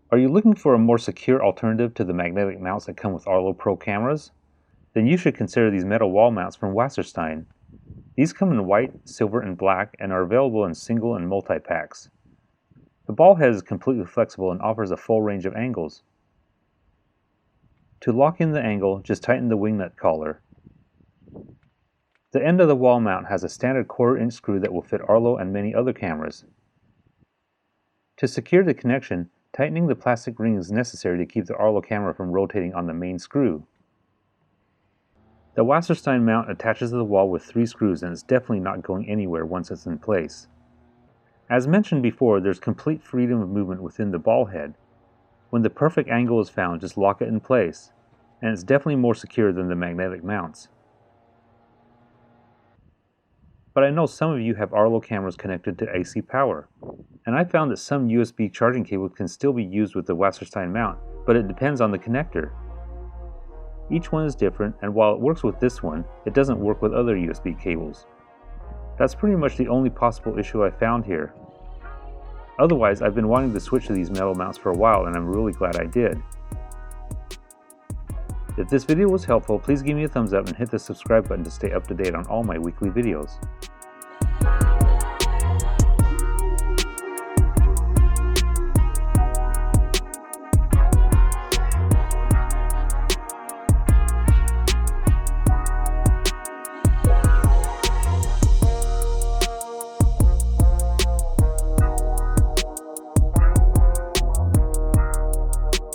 Are you looking for a more secure alternative to the magnetic mounts that come with Arlo Pro cameras? Then you should consider these metal wall mounts from Wasserstein. These come in white, silver, and black and are available in single and multi-packs. The ball head is completely flexible and offers a full range of angles. To lock in the angle, just tighten the wing nut collar. The end of the wall mount has a standard 1/4-inch screw that will fit Arlo and many other cameras. To secure the connection, tightening the plastic ring is necessary to keep the Arlo camera from rotating on the main screw. The Wasserstein mount attaches to the wall with 3 screws and is definitely not going anywhere once it's in place. As mentioned before, there's complete freedom of movement within the ball head. When the perfect angle is found, just lock it in place, and it's definitely more secure than the magnetic mounts. But I know some of you have Arlo cameras connected to AC power, and I found that some USB charging cables can still be used with the Wasserstein mount, but it depends on the connector. Each one is different, and while it works with this one, it doesn't work with other USB cables. That's pretty much the only possible issue I found here. Otherwise, I've been wanting to switch to these metal mounts for a while, and I'm really glad I did. If this video was helpful, please give me a thumbs up and hit the subscribe button to stay up to date on all my weekly videos.